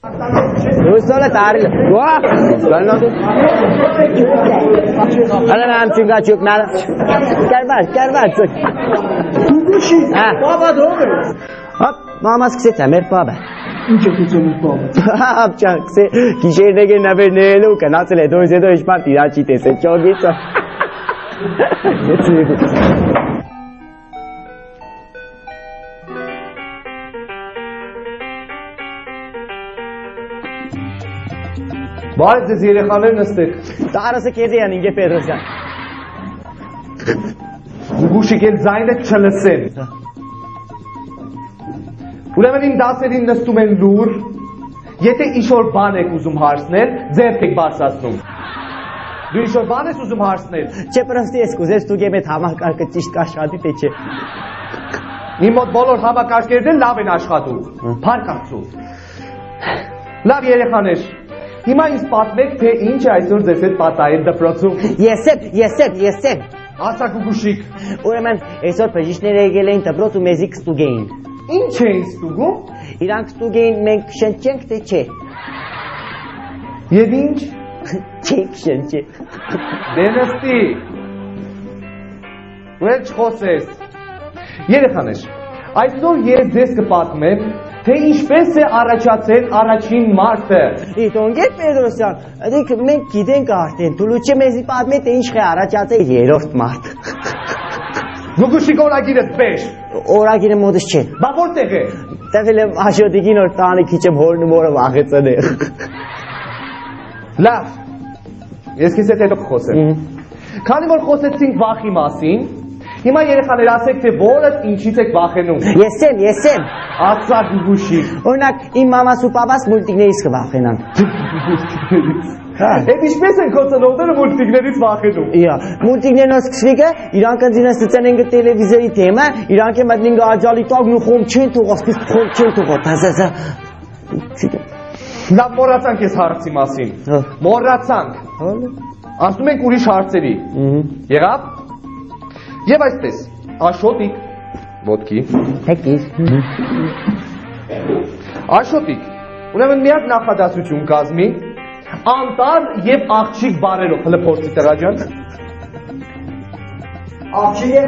Dostola tarih. Wah, kalau tu. Alah nam cingga cuk nal. Kerbat. Baba doğru. Hop, mamas kise tamer baba. İnce kuzumuz baba. Apçak se kişiye ge naber ne lo kanasle doise do işman tirachi tese chogito. Բայց ձեզ երեխաներ նստեք։ Տարասը քեզի են ինգե Պետրոսյան։ Գուշիկ էլ ձայնը չլսեն։ Ուրեմն իմ դասերին նստում են լուր, եթե ինչ-որ բան եք ուզում հարցնել, ձեռք եք բարձրացնում։ Դու ինչ-որ բան ես ուզում հարցնել։ Չէ պրոստի ես կուզես դու գեմետ համակարգը ճիշտ կաշխատի թե չէ։ Իմ մոտ բոլոր համակարգերն լավ են աշխատում։ Փառք Աստծո։ Լավ երեխաներ։ Հիմա ինձ պատմեք, թե ինչ այսօր ձեզ հետ պատահել դպրոցում։ Եսեմ։ Ասա Գուգուշիկ։ Ուրեմն այսօր բժիշկները եկել էին դպրոց ու մեզի կստուգեին։ Ինչ էին ստուգում։ Իրանք ստուգեին մենք շնչենք թե չէ։ Եվ ինչ։ Չենք շնչի։ Դե նստի։ Ուրեք չխոսես։ Երեխաներ, այսօր ես ձեզ կպատմեմ, թե ինչպես է առաջացել առաջին մարդը։ Իտոնգե Պետրոսյան, դեք մենք գիտենք արդեն, դու լուչե մեզի պատմե թե ինչ է առաջացել երրորդ մարդ։ Գուգուշիկ օրագիրը բեր։ Օրագիրը մոտս չէ։ Բա որտեղ է։ Տվել եմ աշոտիկին որ տանը քիչ եմ հորն ու մորը վախեցել է։ Լավ։ Ես քեզ հետ հետո կխոսեմ։ Քանի որ խոսեցինք վախի մասին, հիմա երեխաներ ասեք թե որը ինչից եք վախենում։ Եսեմ։ Ասա Գուգուշիկ։ Օրինակ իմ մամաս ու պապաս մուլտիկներից կվախենան։ Այդ ինչպես են քո ծնողները մուլտիկներից վախենում։ Իա, մուլտիկներն սկսվիկը իրանք ընձինը ստցեն են տելևիզորի թեմա, իրանք են մտնին գաջալի տագն ու խոմ չեն թողած, խոմ չեն թողած, հազազա։ Լավ մոռացանք ես հարցի մասին։ Մոռացանք։ Ասում ենք ուրիշ հարցերի։ Եղավ։ Եվ այսպես, Աշոտիկ, ոտքի։ Հեկիր։ Աշոտիկ, ուրեմն միակ նախադասություն կազմի, անտառ եւ աղջիկ բարերով, հələ փորձի տղա ջան։ Աղջիկը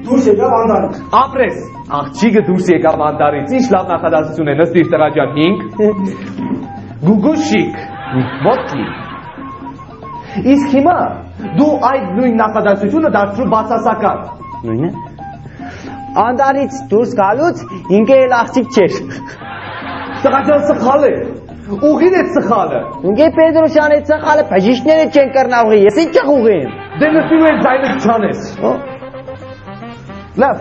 դուրս եկավ անտառից։ Ապրես, աղջիկը դուրս եկավ անտառից, ինչ լավ նախադասություն է, նստիր տղա ջան, 5։ Գուգուշիկ, ոտքի։ Իսկ հիմա դու այդ նույն նախադասությունը դարձրու բացասական։ Նույնը։ Անտառից դուրս գալուց ինքը էլ աղջիկ չէր։ Տղա ջան սխալ է։ Ուղին է սխալը։ Ինքը Պետրոսյան է սխալը, բժիշկները չեն կրնա ուղի, ես ինչ ուղի եմ։ Դե նստու ես ձայնը չանես։ Լավ։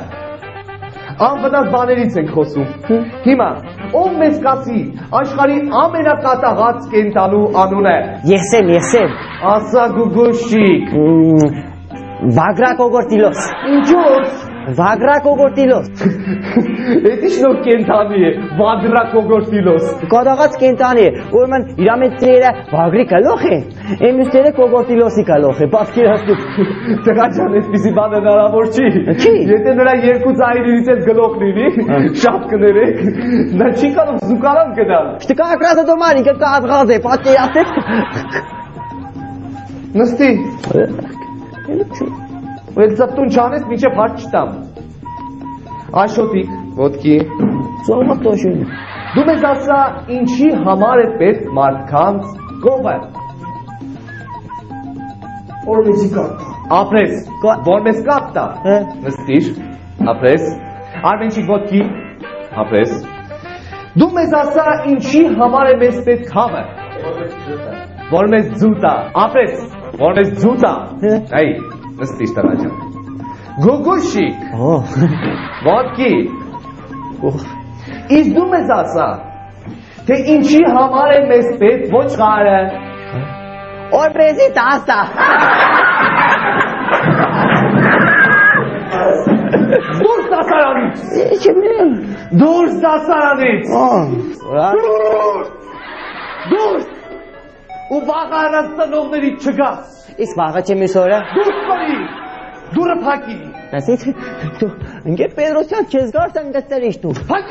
Անվնաս բաներից ենք խոսում։ Հիմա ով մեզ կասի աշխարհի ամենակատաղած կենտանու անունը։ Եսեմ։ Ասա Գուգուշիկ։ Վագրակոգորտիլոս։ Ինչո՞ց։ Վագրակոգորտիլոս։ Էդ ինչ նոր կենտանի է, Վագրակոգորտիլոս։ Կոդաղած կենտանի է, ուրեմն իրա մեծները վագրի կլող է, էմուսները կոգորտիլոսի կլող է, պատկերացնում։ Տղա ջան, այսպիսի բան հնարավոր չի։ Չի։ Եթե նրա երկու ծայրերից էլ գլոխ լինի, շատ կներեք, նա չի կարող զուգարան գնալ։ Շտկա ակրատը դոման, ինքը կազղազ է, պատկերացեք։ Նստի։ Ու էլ ծպտուն չանես, մինչև հարց չտամ։ Աշոտիկ, ոտքի։ Զորմա տոշին։ Դու մեզ ասա, ինչի համար է պետք մարդկանց կողը։ Որ մեզի կապ։ Ապրես, որ մեզ կապ տա։ Նստիր, ապրես։ Արմենչիկ ոտքի, ապրես։ Դու մեզ ասա, ինչի համար է մեզ պետք հավը։ Որ մեզ ձուտա, ապրես, որ մեզ ձուտա։ Այ, նստիր տղա ջան։ Գուգուշիկ, ոտքի։ Իսկ դու մեզ ասա, թե ինչի համար է մեզ պետք ոչխարը։ Օրպրեզի տասա։ Դուրս դասարանից։ Դուրս դասարանից։ Դուրս։ Ու վաղ առանց ծնողների չգաս։ Իսկ վաղը չեմ ես օրը։ Դուրս բարի։ Դուրը փակի։ Դասից դու ընկեր Պետրոսյան չես գարս անգստել իշ դու։ Փակ։